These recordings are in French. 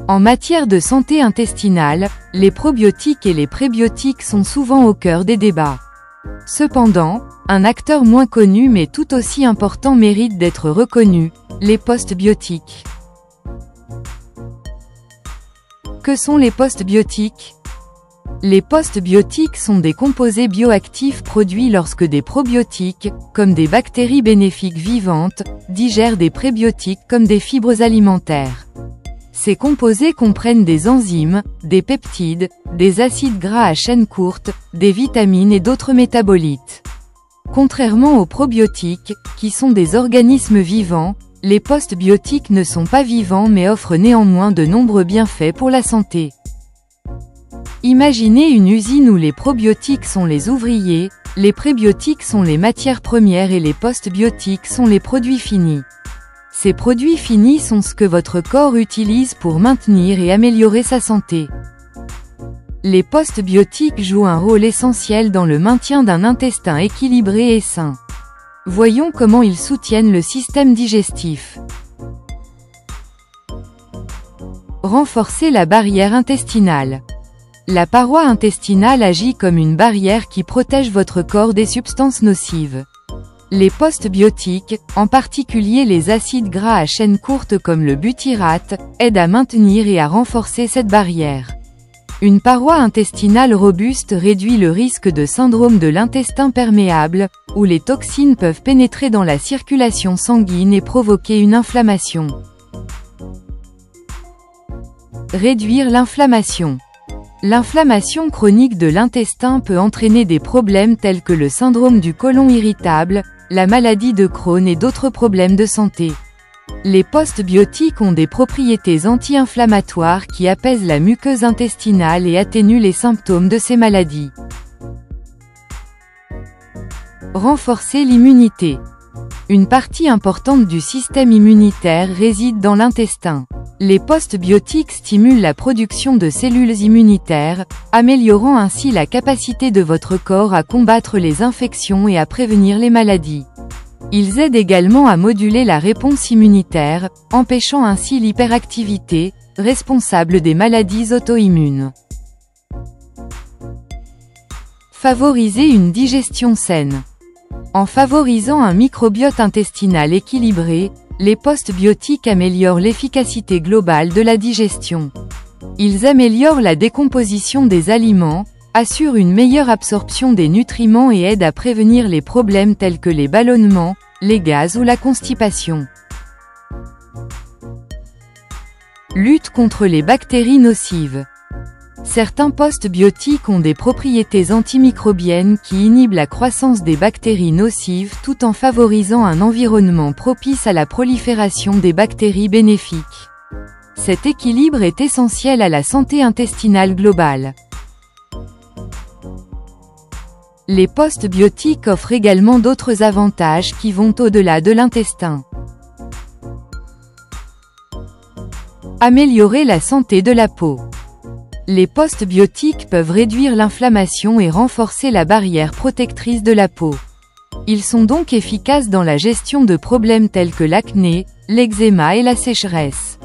En matière de santé intestinale, les probiotiques et les prébiotiques sont souvent au cœur des débats. Cependant, un acteur moins connu mais tout aussi important mérite d'être reconnu, les postbiotiques. Que sont les postbiotiques ? Les postbiotiques sont des composés bioactifs produits lorsque des probiotiques, comme des bactéries bénéfiques vivantes, digèrent des prébiotiques comme des fibres alimentaires. Ces composés comprennent des enzymes, des peptides, des acides gras à chaîne courte, des vitamines et d'autres métabolites. Contrairement aux probiotiques, qui sont des organismes vivants, les postbiotiques ne sont pas vivants mais offrent néanmoins de nombreux bienfaits pour la santé. Imaginez une usine où les probiotiques sont les ouvriers, les prébiotiques sont les matières premières et les postbiotiques sont les produits finis. Ces produits finis sont ce que votre corps utilise pour maintenir et améliorer sa santé. Les postbiotiques jouent un rôle essentiel dans le maintien d'un intestin équilibré et sain. Voyons comment ils soutiennent le système digestif. Renforcer la barrière intestinale. La paroi intestinale agit comme une barrière qui protège votre corps des substances nocives. Les postbiotiques, en particulier les acides gras à chaîne courte comme le butyrate, aident à maintenir et à renforcer cette barrière. Une paroi intestinale robuste réduit le risque de syndrome de l'intestin perméable, où les toxines peuvent pénétrer dans la circulation sanguine et provoquer une inflammation. Réduire l'inflammation. L'inflammation chronique de l'intestin peut entraîner des problèmes tels que le syndrome du côlon irritable, la maladie de Crohn et d'autres problèmes de santé. Les postbiotiques ont des propriétés anti-inflammatoires qui apaisent la muqueuse intestinale et atténuent les symptômes de ces maladies. Renforcer l'immunité. Une partie importante du système immunitaire réside dans l'intestin. Les postbiotiques stimulent la production de cellules immunitaires, améliorant ainsi la capacité de votre corps à combattre les infections et à prévenir les maladies. Ils aident également à moduler la réponse immunitaire, empêchant ainsi l'hyperactivité, responsable des maladies auto-immunes. Favoriser une digestion saine. En favorisant un microbiote intestinal équilibré, les postbiotiques améliorent l'efficacité globale de la digestion. Ils améliorent la décomposition des aliments, assurent une meilleure absorption des nutriments et aident à prévenir les problèmes tels que les ballonnements, les gaz ou la constipation. Lutte contre les bactéries nocives. Certains postbiotiques ont des propriétés antimicrobiennes qui inhibent la croissance des bactéries nocives tout en favorisant un environnement propice à la prolifération des bactéries bénéfiques. Cet équilibre est essentiel à la santé intestinale globale. Les postbiotiques offrent également d'autres avantages qui vont au-delà de l'intestin. Améliorer la santé de la peau. Les postbiotiques peuvent réduire l'inflammation et renforcer la barrière protectrice de la peau. Ils sont donc efficaces dans la gestion de problèmes tels que l'acné, l'eczéma et la sécheresse.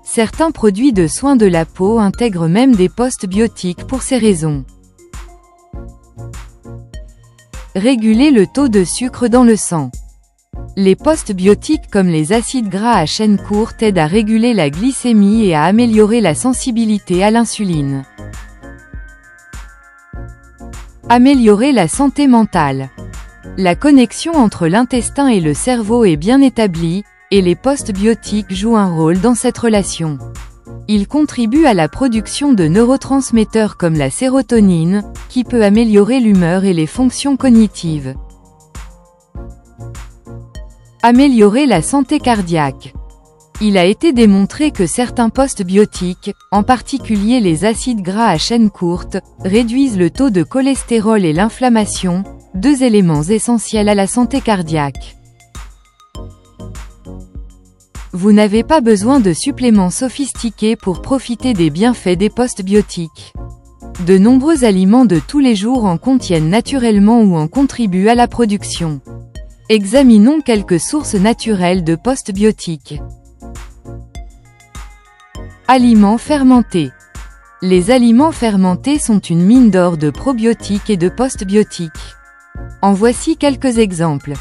Certains produits de soins de la peau intègrent même des postbiotiques pour ces raisons. Réguler le taux de sucre dans le sang. Les postbiotiques comme les acides gras à chaîne courte aident à réguler la glycémie et à améliorer la sensibilité à l'insuline. Améliorer la santé mentale. La connexion entre l'intestin et le cerveau est bien établie, et les postbiotiques jouent un rôle dans cette relation. Ils contribuent à la production de neurotransmetteurs comme la sérotonine, qui peut améliorer l'humeur et les fonctions cognitives. Améliorer la santé cardiaque. Il a été démontré que certains postbiotiques, en particulier les acides gras à chaîne courte, réduisent le taux de cholestérol et l'inflammation, deux éléments essentiels à la santé cardiaque. Vous n'avez pas besoin de suppléments sophistiqués pour profiter des bienfaits des postbiotiques. De nombreux aliments de tous les jours en contiennent naturellement ou en contribuent à la production. Examinons quelques sources naturelles de postbiotiques. Aliments fermentés. Les aliments fermentés sont une mine d'or de probiotiques et de postbiotiques. En voici quelques exemples.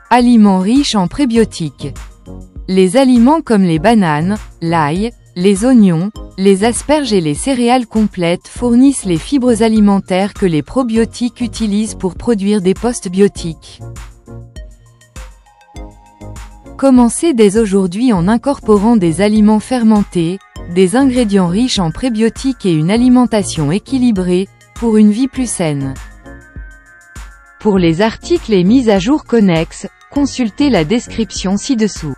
Aliments riches en prébiotiques. Les aliments comme les bananes, l'ail, les oignons, les asperges et les céréales complètes fournissent les fibres alimentaires que les probiotiques utilisent pour produire des postbiotiques. Commencez dès aujourd'hui en incorporant des aliments fermentés, des ingrédients riches en prébiotiques et une alimentation équilibrée, pour une vie plus saine. Pour les articles et mises à jour connexes, consultez la description ci-dessous.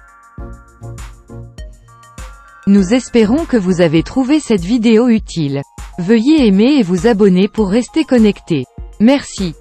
Nous espérons que vous avez trouvé cette vidéo utile. Veuillez aimer et vous abonner pour rester connecté. Merci.